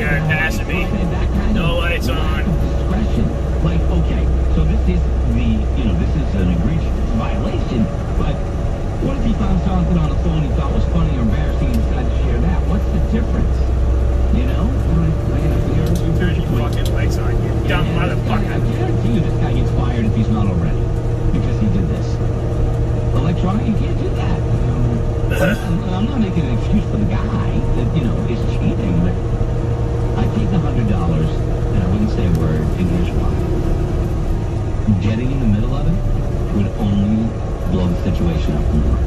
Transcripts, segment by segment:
shirt passing me. No lights on. Like, okay, so this is this is an egregious violation, but what if he found something on the phone he thought was funny or embarrassing and decided to share that? What's the difference? You know? Turn your fucking lights on, you dumb motherfucker. I guarantee you this guy gets fired if he's not already, because he did this. Electronic, you can't do that. I'm not making an excuse for the guy that, is cheating, but I take the $100 and I wouldn't say a word, and here's why. Getting in the middle of it would only blow the situation up more.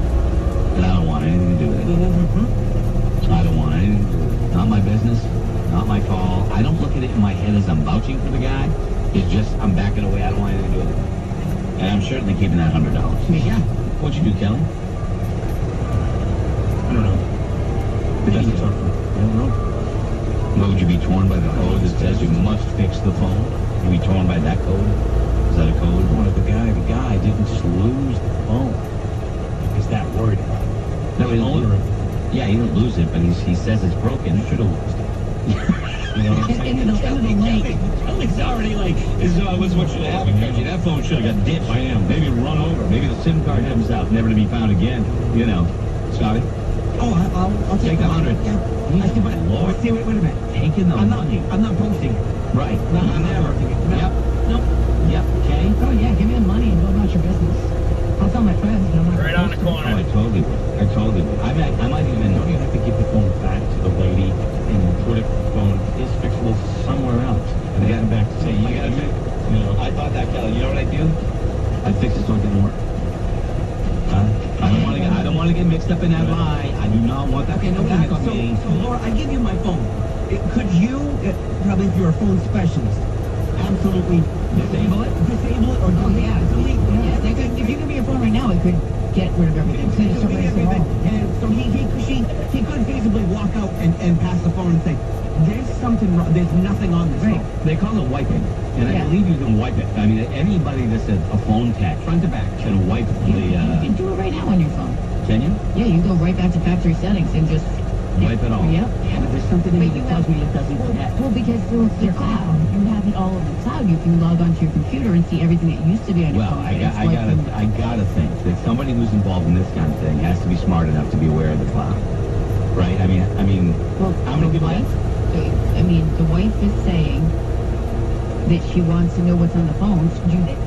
And I don't want anything to do with it. I don't want anything to do with it. Not my business, not my call. I don't look at it in my head as I'm vouching for the guy. It's just, I'm backing away. I don't want anything to do with it. And I'm certainly keeping that $100. Yeah. What'd you do, Kelly? I don't know. It doesn't talk. I don't know. What, would you be torn by the code that says you must fix the phone? You'd be torn by that code? Is that a code? What if the guy didn't just lose the phone? He's that worried about it. No, he don't. Yeah, he didn't lose it, but he says it's broken. He should have lost it. You know what I'm saying? Kelly's already like, this was what should have happened, Reggie. That phone should have got dipped by him. Maybe run over. Maybe the SIM card himself, never to be found again. Scotty? Oh, I'll take the 100. Yeah. Lord. Wait a minute. Taking the money. I'm not posting it. Right. No, I'm never. Yep. Nope. Yep. Okay. Oh, yeah, give me the money and go about your business. I'll tell my friends. But I'm not Right on the corner. Oh, I totally would. I might even, don't you have to give the phone back to the lady and put it, the phone is fixable somewhere else. And they got back to say, you gotta fix it. I thought that, Kelly. You know what I do? I fix it so it didn't work. I don't want to get mixed up in that lie. I do not want that. Okay, no, so Laura, I give you my phone. Could you, probably if you're a phone specialist, absolutely disable it or delete it? Yeah, if you give me your phone right now, it could get rid of everything. And so he could feasibly walk out and pass the phone and say, there's something wrong, there's nothing on this phone. They call it wiping, and I believe you can wipe it. I mean, anybody that's a phone tech, front to back, can wipe the... You can do it right now on your phone. Can you? Yeah, you go right back to factory settings and just... Wipe it all. Yep. Yeah, but there's something in it that tells me it doesn't connect. Well, because through the cloud, you have it all over the cloud. You can log onto your computer and see everything that used to be on your phone. I gotta think that somebody who's involved in this kind of thing has to be smart enough to be aware of the cloud, right? I mean, well, how many people? The wife is saying that she wants to know what's on the phone.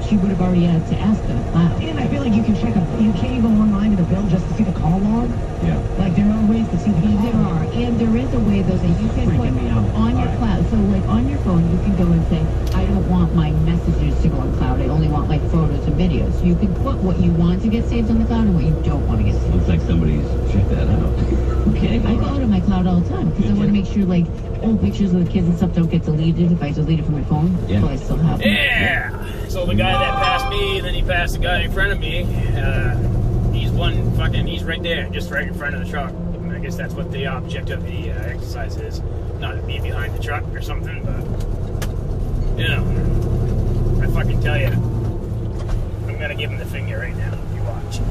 She would have already had to ask the cloud. And I feel like you can check you can't even go online to the bill just to see the call log. Yeah. Like there are ways to see the call There are, and there is a way though that you can put on your cloud. So like on your phone, you can go and say, I don't want my messages to go on cloud. I only want like photos and videos. So you can put what you want to get saved on the cloud and what you don't want to get saved. Looks like somebody's checked that out. Okay. I go to my cloud all the time because I want to make sure like old pictures of the kids and stuff don't get deleted if I delete it from my phone. Yeah. So I still have them. Yeah! So the guy that passed me, then he passed the guy in front of me. He's right there, just right in front of the truck. And I guess that's what the object of the exercise is. Not to be behind the truck or something, but... I fucking tell you. I'm gonna give him the finger right now. You watch.